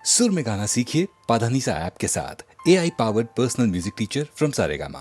सुर में गाना सीखिए पाधानीसा ऐप के साथ। AI powered personal music teacher from Saregama.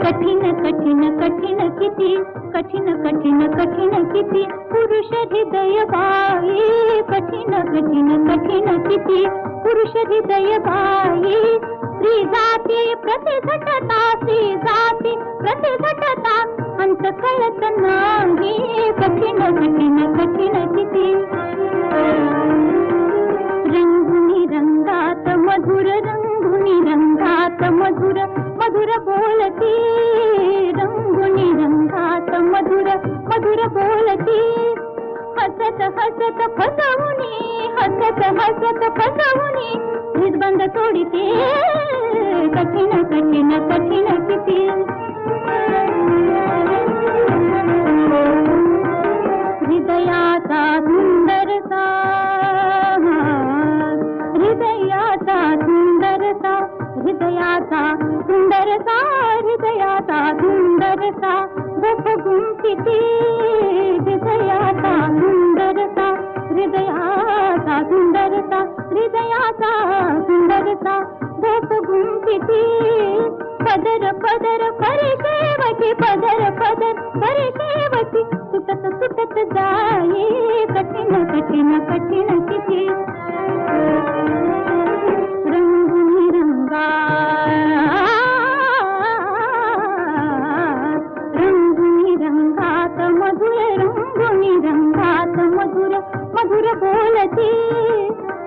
कठीण कठीण कठीण किती, कठीण कठीण कठीण किती पुरुष हृदय बाई, कठीण कठीण कठीण किती पुरुष हृदय बाई. स्त्री जाती प्रतिघटता, स्त्री जाती प्रतिघटता अंत कळत नाही, कठीण कठीण कठीण किती. रंगुनी रंगात मधुर, रंगुनी रंगात मधुर मधुर बोलती, रंगुनी रंगात मधुर मधुर बोलती. हसत हसत फसवुनी, हसत हसत फसवुनी हृदबंध तोडिते, कठीण कठीण कठीण किती. हृदयाचा सुंदरता, हृदयाचा सुंदरता, हृदयाचा सुंदरता, हृदयाचा सुंदरता गोप गुंफिते, हृदयाचा सुंदरता, हृदयाचा सुंदरता, हृदयाचा सुंदरता गोप गुंफिते. पदर पदर परिसेवकी, पदर पदर परिसेवकी सुटत सुटत जाई, कठीण कठीण कठीण किती. रंगुनी रंगा, रंगुनी रंगात मधुर, रंगुनी रंगात मधुर मधुर बोलती.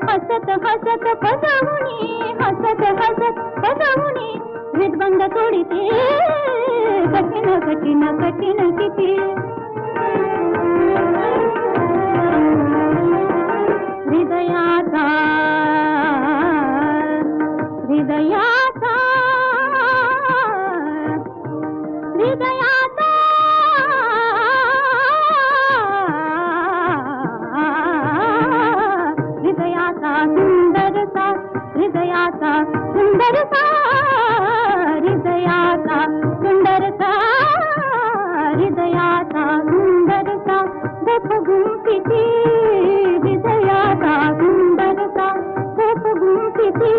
हसत हसत फसवुनी, हसत हसत फसवुनी हृदबंध तोडिते, कठीण कठीण कठीण किती. हृदयाचा, हृदयाचा, हृदयाचा, हृदयाचा सुंदरता, हृदयाचा सुंदरता, हृदयाचा सुंदरता, हृदयाचा सुंदरता गोप गुंफिते, हृदयाचा सुंदरता गोप गुंफिते.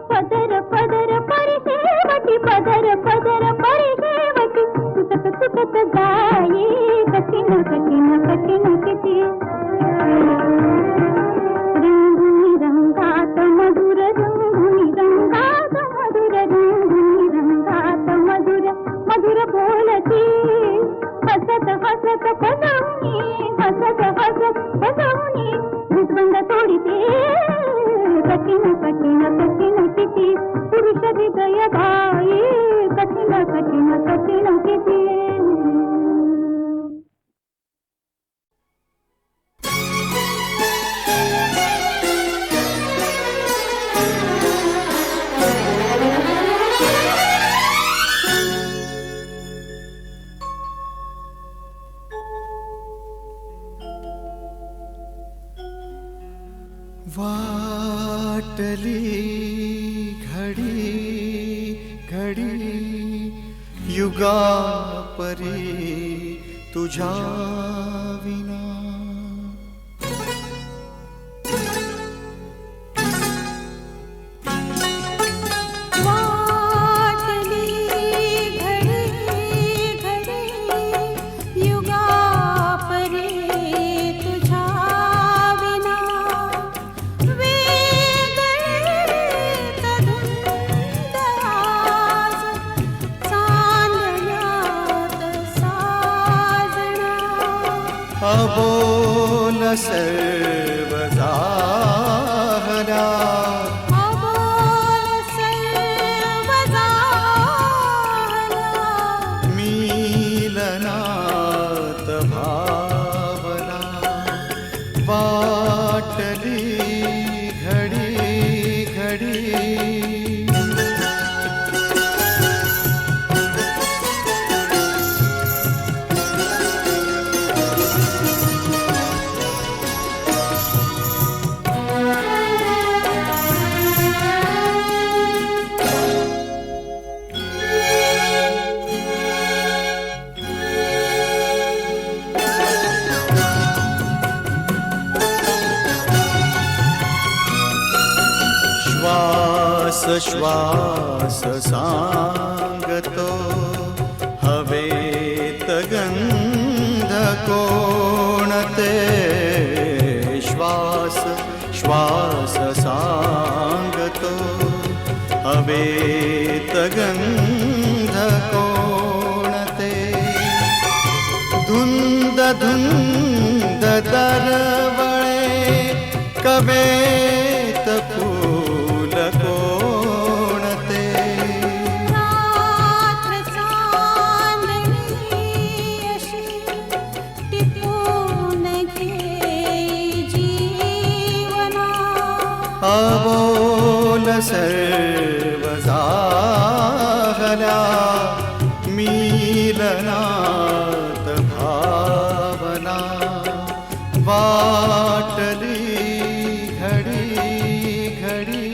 पदर पदर परिसेवकी, पदर पदर परिसेवकी सुटत सुटत जाई, कठीण कठीण कठीण किती. रंगुनी रंगात मधुर, रंगुनी रंगात मधुर, रंगुनी रंगात मधुर मधुर बोलती. हसत हसत फसवुनी, हसत हसत फसवुनी हृदबंध तोडिते, कठीण कठीण कठीण किती पुरुष हृदय बाई, कठीण कठीण कठीण किती. वाटली घडी घडी युगा परी तुझ्या विना. अबोल सर्व जाहरा, अबोल सर्व जाहरा मिलनात भावना. वाटली घडी घडी श्वास श्वास सांगतो कोणते श्वास श्वास सांगतो हवेत गंध कोणते धुंद धुंद दरवळे कवेत फूल कोणते रात्र चांदणी अशी टिपून घे जीवना अबोल सर्व जाहल्या मीलनात भावना वाटली घडी घडी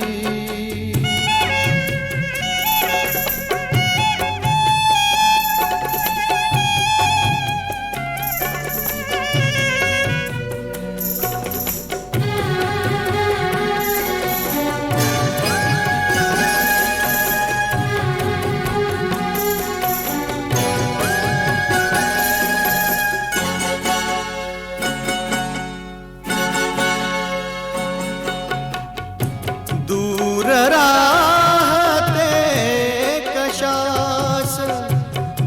दूर राहते कशास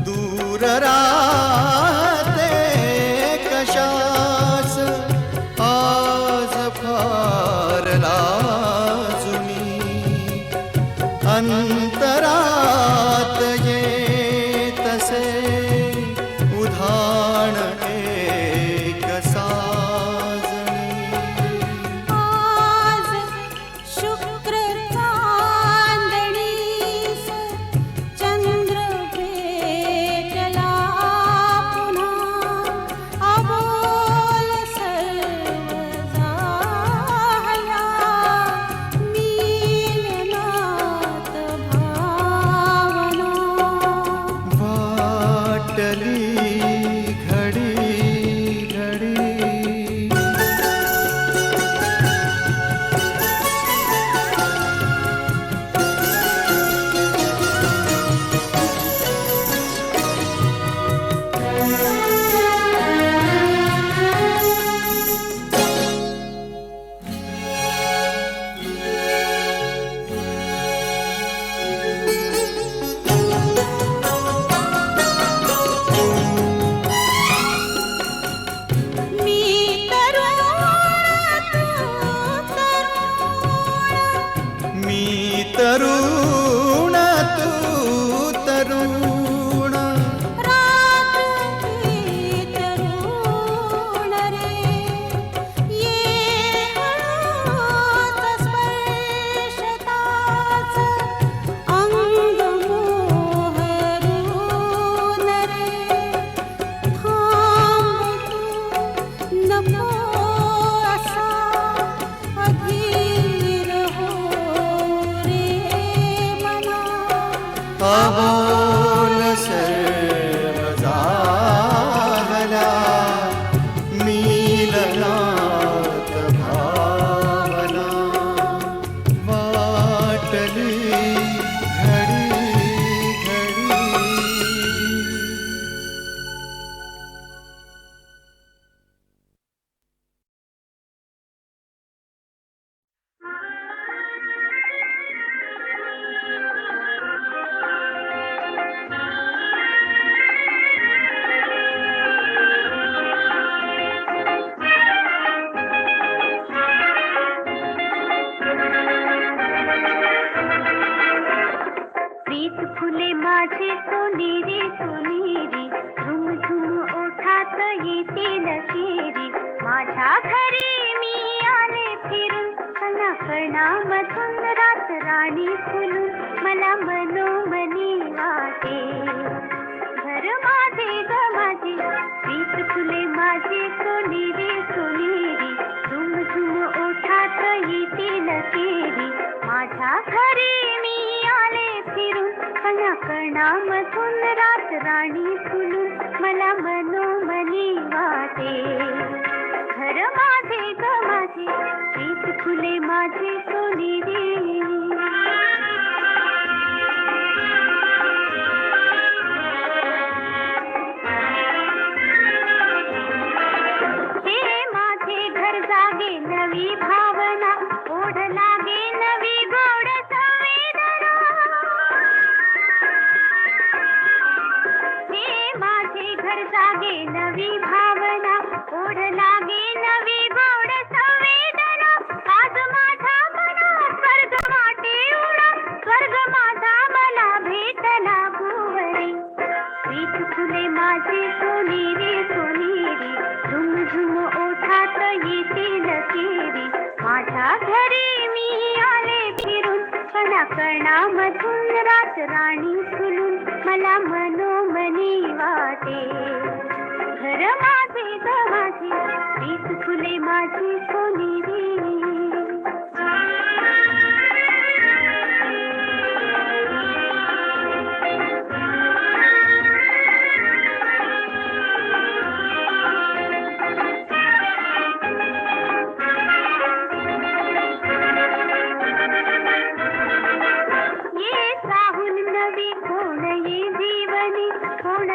दूर राहते कशास आज फार लाजुनी अंतरात येतसे उधाण एक साजणी आज शुक्र चांदणीस चंद्र भेटला पुन्हा अबोल सर्व जाहल्या मीलनात भावना वाटली घडी घडी मी तरुण तू तरुण रात्री तरुण रे ये हळूच स्पर्शताच अंग मोहरून रे थांब तू नको असा अधीर हो रे मना अबोल सर्व जाहल्या मीलनात भावना वाटली घडी घडी प्रीत फुले माझे सोनेरी सोनेरी झुम झुम ओठात येतील केरी माझ्या घरी मी आले फिरून कणाकणामधून रात राणी फुलून मला मनोमनी वाटे घर माझे ग माझे प्रीत फुले माझे सोनेरी सोनेरी झुम झुम ओठात येतील केरी माझ्या घरी मी आले फिरून कणाकणामधून रात राणी फुलून मला मनोमनी वाटे घर माझे ग माझे प्रीत फुले माझे सोनेरी घर जागे नवी भावना, ओढ लागे नवी गोड संवेदना. आज माझा मना स्वर्ग वाटे उडा, स्वर्ग माझा मला भेटला भुवरी. प्रीत फुले माझे सोनेरी सोनेरी, झुमझुम ओठात येतील केरी. माझ्या घरी मी आले फिरून, कणाकणामधून रात राणी फुलून मला मनोमनी वाटे. घर माझे ग माझे, प्रीत फुले माझी सोनेरी.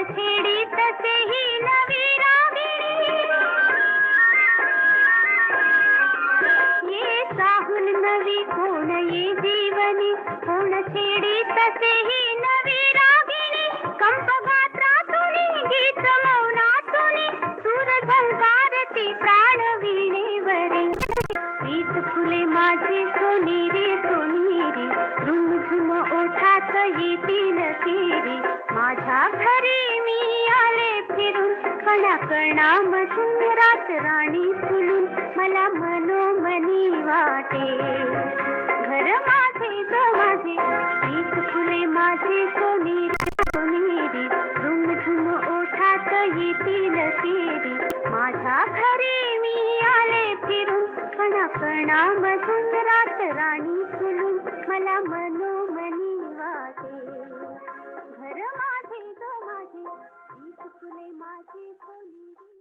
छेडी तसेही नवी रागिणी. ये साहून नवी कोण ये जीवनी, कोण छेडी तसेही नवी रागिणी. कंप गात्रातुनी गीत मौनातुनी, सूर झंकारती प्राण वीणेवरी. प्रीत फुले माझी सोनेरी सोनेरी, झुमझुम ओठात येतील केरी. माझ्या घरी मी आले फिरून, कणाकणामधून रात राणी फुलून मला मनोमनी वाटे. घर माझे ग माझे, प्रीत फुले माझे सोनेरी सोनेरी, झुमझुम ओठात येतील केरी. माझ्या घरी मी आले फिरून, कणाकणामधून रात राणी फुलून मला मनोमनी वाटे. घर माझे ग माझे, प्रीत फुले माझे सोनेरी.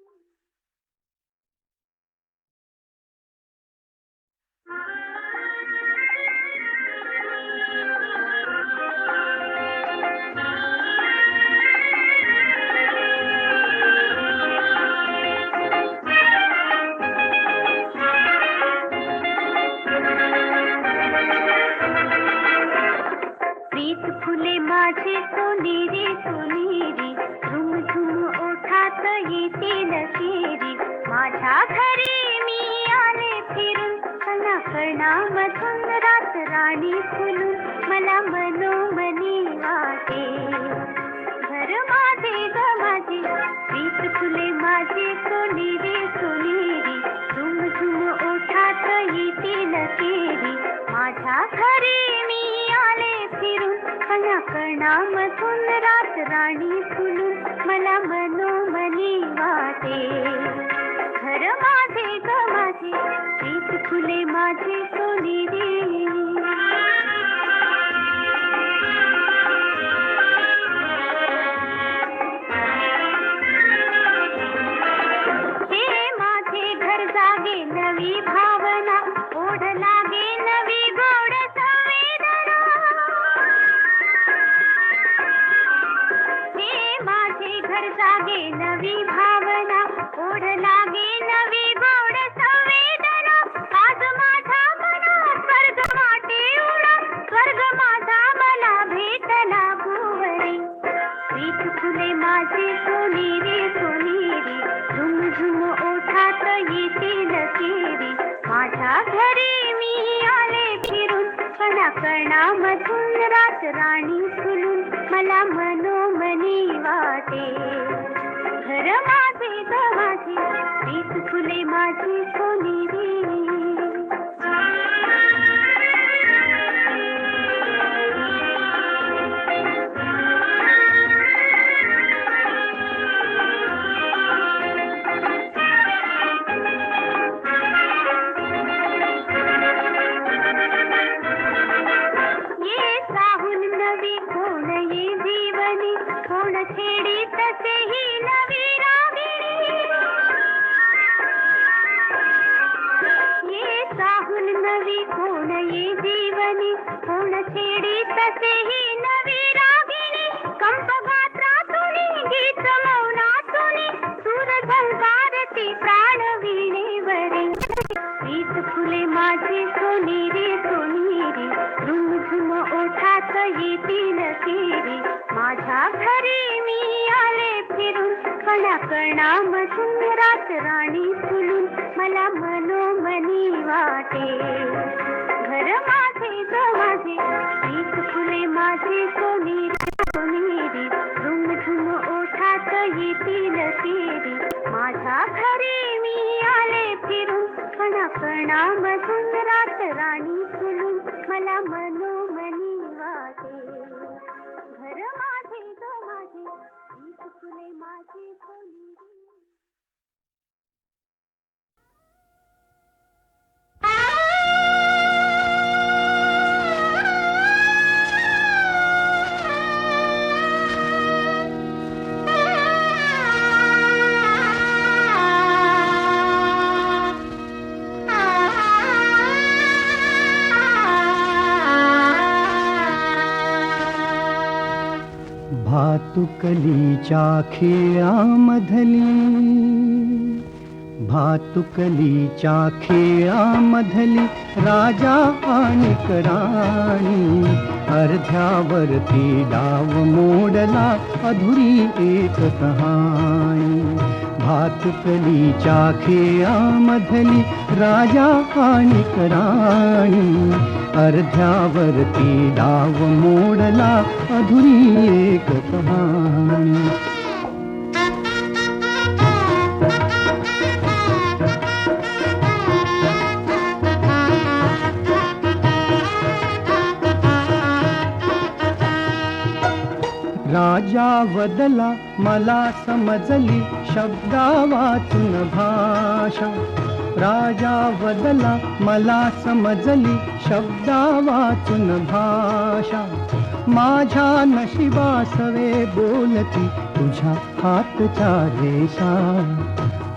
प्रीत फुले माझे सोनेरी सोनेरी, झुमझुम ओठात येतील केरी. माझ्या घरी मी आले फिरून, कणाकणामधून रात राणी फुलून मला मनोमनी वाटे. घर माझे ग माझे, प्रीत फुले माझे सोनेरी सोनेरी, झुमझुम ओठात येतील केरी. माझ्या घरी मी आले फिरून, कणाकणामधून रात राणी फुलून मला मनोमनी वाटे. घर माझे ग माझे, प्रीत फुले माझे सोनेरी. हे माझे घर जागे नवी भावना, ओढ लागे नवी गोड संवेदना. हे माझे घर जागे नवी भावना, ओढ लागे नवी गोड संवेदना. आज माझा मना स्वर्ग वाटे उडा, स्वर्ग माझा मला भेटला भुवरी. प्रीत फुले माझे सोनेरी सोनेरी, झुमझुम ओठात येतील केरी. माझ्या घरी मी आले फिरून, कणाकणामधून रात राणी फुलून मला मनोमनी वाटे. घर माझे ग माझे, प्रीत फुले माझी सोनेरी. छेडी तसेही नवी रागिणी. ये साहून नवी कोण ये जीवनी, कोण छेडी तसेही नवी रागिणी. कंप गात्रातुनी गीत मौनातुनी, सूर झंकारती प्राण वीणेवरी. प्रीत फुले माझे सोनेरी सोनेरी, झुमझुम ओठात येतील केरी. माझ्या घरी मी आले फिरून, कणाकणामधून रात राणी फुलून मला मनोमनी वाटे. घर माझे ग माझे हीच फुले माझे सोनेरी सोनेरी, झुमझुम ओठात येतील तेरी, माझ्या घरी मी आले फिरून. कणाकणामधून रात राणी फुलून मला मनोमनी वाटे. घर माझे ग माझे हीच फुले माझे सोनेरी. भातुकलीच्या खेळामधली, भातुकलीच्या खेळामधली राजा आणि राणी, अर्ध्यावरती डाव मोडला अधुरी एक कहाणी. भातुकलीच्या खेळामधली राजा आणि राणी, अर्ध्यावरती डाव मोडला अधुरी एक कहाणी. राजा वदला मला समजली शब्दा वाचून भाषा. राजा वदला मला समजली शब्दा वाचून भाषा. माझ्या नशिबासवे बोलती तुझ्या हातच्या रेषा.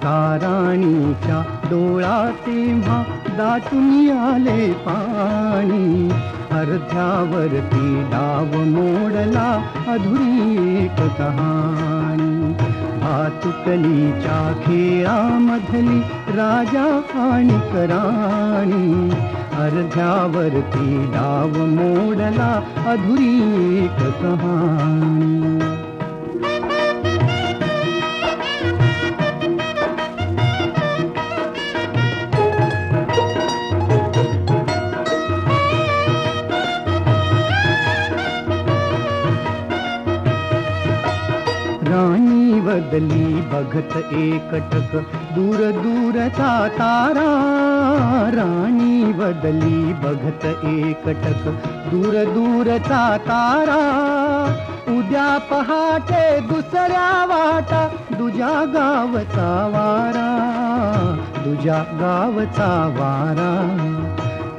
ताराणीच्या डोळा तेव्हा दाटून आले पाणी, अर्ध्यावरती डाव मोडला अधुरी एक कहाणी. भातुकलीच्या खेळामधली राजा आणि राणी, अर्ध्यावरती डाव मोडला अधुरी एक कहाणी. राणी बदली बघत एकटक दूर दूरचा तारा. राणी बदली बघत एकटक दूर दूरचा तारा. उद्या पहाटे दुसऱ्या वाटा दुजा गावचा वारा, दुजा गावचा वारा.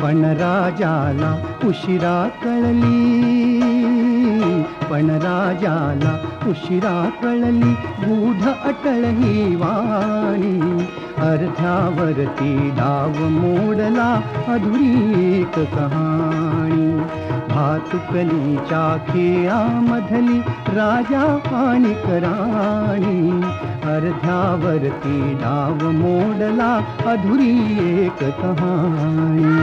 पण राजाला उशिरा कळली, पण राजाला उशिरा कळली गूढ अटळ ही वाणी. अर्ध्यावरती डाव मोडला अधुरी एक कहाणी. भातुकलीच्या खेळामधली राजा आणि राणी, अर्ध्यावरती डाव मोडला अधुरी एक कहाणी.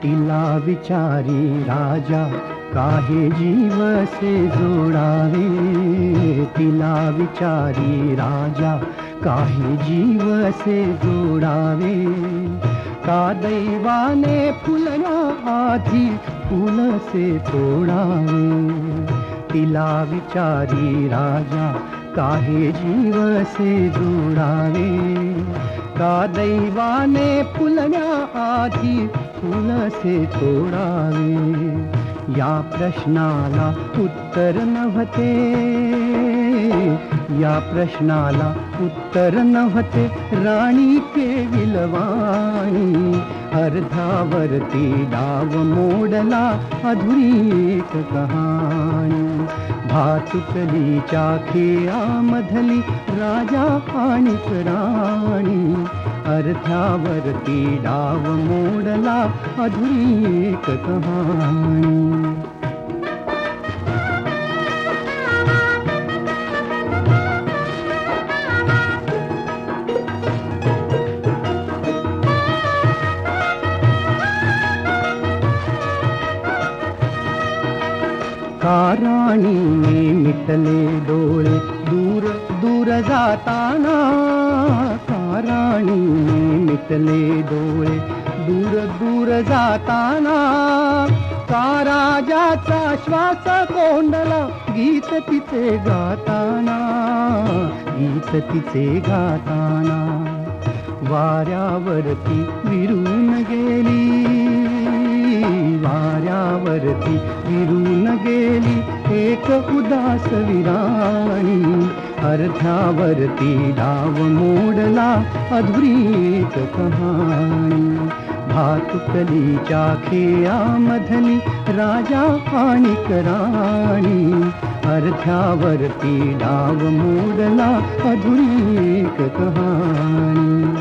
तिला विचारी राजा काहे जीव से जोडावे. तिला विचारी राजा काहे जीव से जोडावे. का दैवाने फुलना आधी फूल से तोडावे. तिला विचारी राजा काहे जीव से जोडावे. का दैवाने फुलण्या आधी फूल से तोडावे. या प्रश्नाला उत्तर नव्हते, या प्रश्नाला उत्तर नव्हते राणी केविलवाणी. अर्ध्यावरती डाव मोडला अधुरी एक कहाणी. भातुकलीच्या खेळामधली राजा आणि राणी, अर्ध्यावरती डाव मोडला अधुरी एक कहाणी. जाताना राणीने मिटले डोळे, दूर दूर जाताना का राजाचा श्वास कोंडला, गीत तिचे गाताना, गीत तिचे गाताना. वाऱ्यावरती विरून गेली, वाऱ्यावरती विरून गेली एक उदास विराणी. अर्ध्यावरती डाव मोडला अधुरी एक कहाणी. भातुकलीच्या खेळामधली राजा आणि राणी. अर्ध्यावरती डाव मोडला अधुरी एक कहाणी.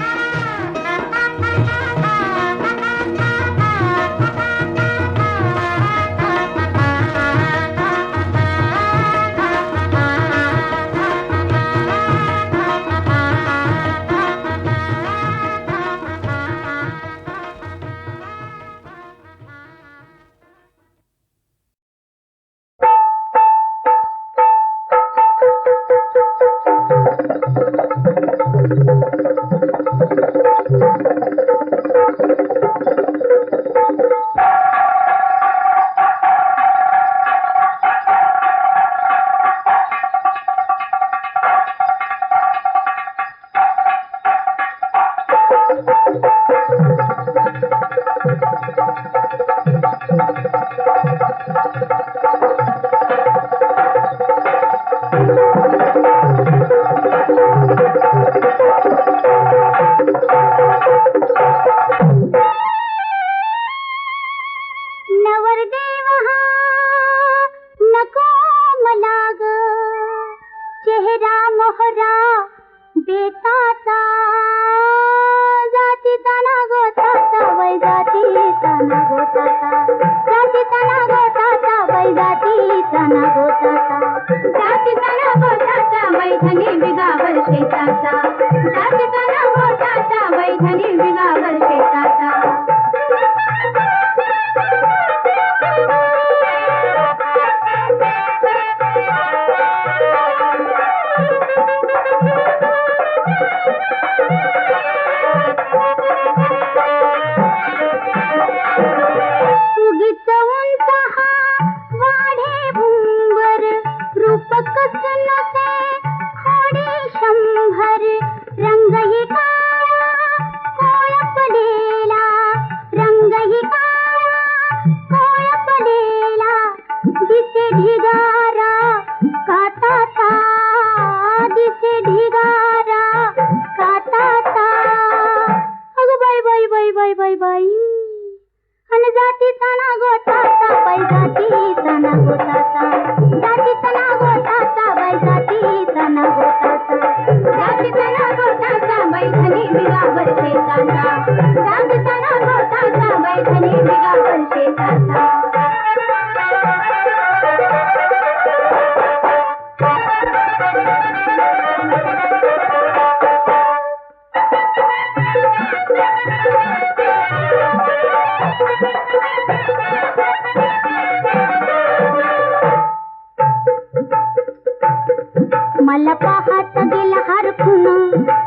मला पाहत गेला हरखून,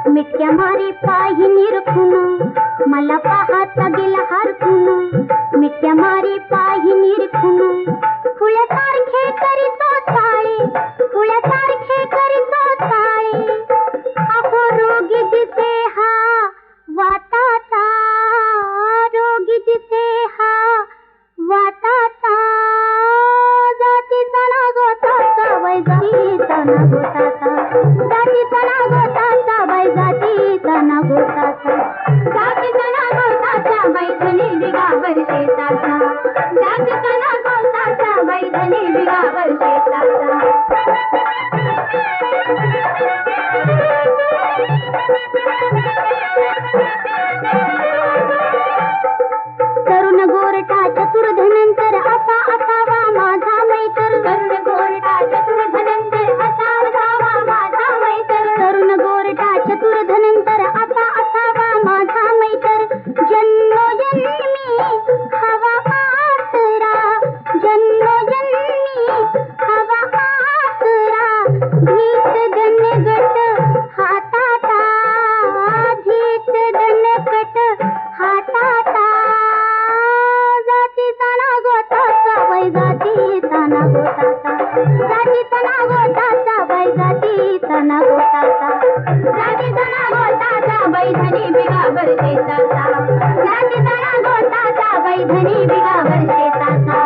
मिटक्या मारी पायी निरखून. मला पाहत गेला हरखून, मिटक्या मारी पायी निरखून. फुलासारखे करीतो चाळे, फुलासारखे करीतो चाळे. अहो रोगी दिसे हा वाताचा, रोगी दिसे हा वाताचा. जातीचा ना गोताचा वै जातीचा ना गोताचा, जातीचा ना गोताचा वै जातीचा ना गोताचा. जातीचा ना गोताचा मैथली बिगावर शेताचा, जातीचा ना गोताचा मैथली बिगावर शेताचा. तरुण गोरटा चतुर धनंतर असा असावा माझा मैत्र. तरुण गोरटा चतुर धनंतर असा असावा माझा मैत्र. तरुण गोरटा चतुर धनंतर असा असावा माझा मैत्र. जन्मोजन्मी हवा आसरा, जन्मोजन्मी हवा आसरा. भीत गणगट शेताचा जाती तना गोताचा बैधनी बिगावर शेताचा जाती तना गोताचा बैधनी बिगावर शेताचा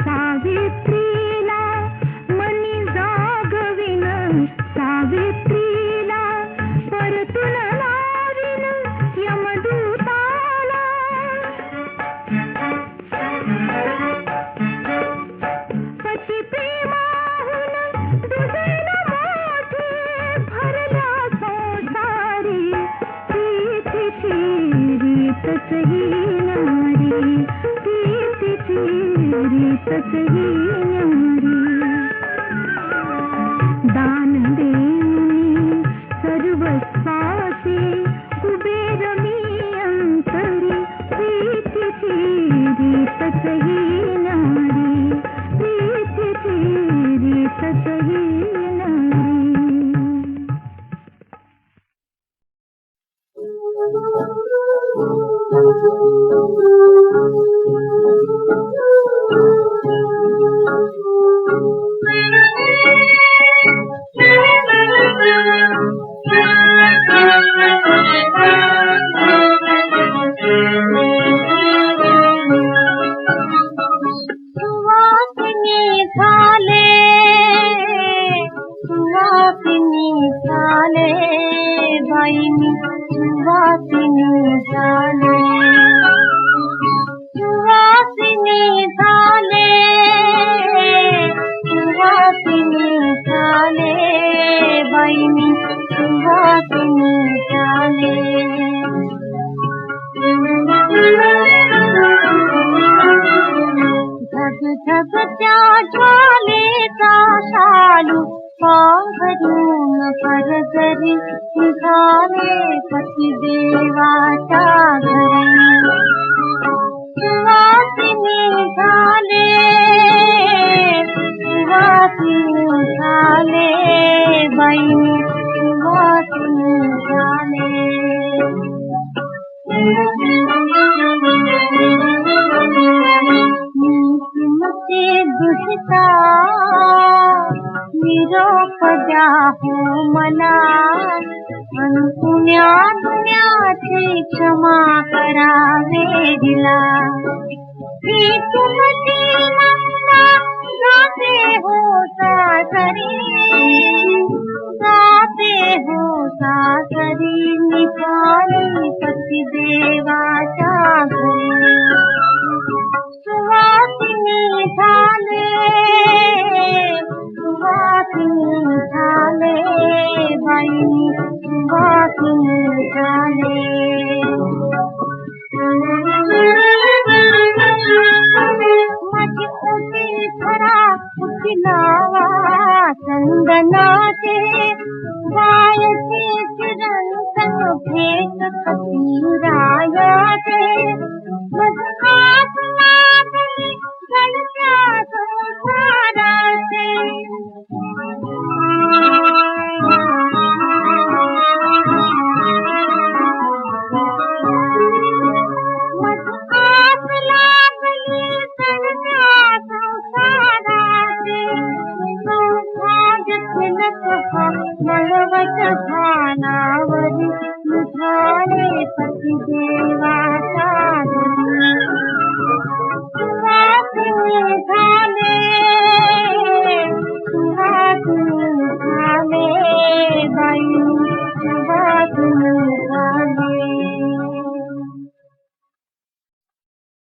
सावित्रीला मनी जागविन सावित्रीला परतून लाविन यमदूताला पती प्रेमाहून दुजेन मोठे भरल्या संसारी प्रीतीची रीतच ही न्यारी प्रीतीची रीतच ही न्यारी दान देऊनी सर्वस्वाचे कुबेर मी अंतरी प्रीतीची रीतच ही न्यारी प्रीतीची रीतच ही न्यारी सुवासिनी झाले बाईनी सुवासिनी झाले सुवासिनी झाले बाईनी सुवासिनी झाले झग झग त्या ज्वालेचा शालू पांघरून परजरी निघाले पतिदेवाच्या घरी सुवासिनी झाले बाईनी सुवासिनी झाले तुमचे दुष्टा निरोप द्या हो मला पुण्या दुनियाची क्षमा करावे दिला ही तुमची मंगा गाते हो सासरी निघाली पतिदेवाच्या घरी सुवासिनी झाले बाईनी सुवासिनी झाले माझी ओटी भरा लावा चंदनाचे गायचे चिरंतन भेट कपिरायाचे मधुहास लागली गळत्या संसाराचे मधुहास लागली गळत्या संसाराचे सौभाग्य तिलक मळवट भानावरी निघाले पतिदेव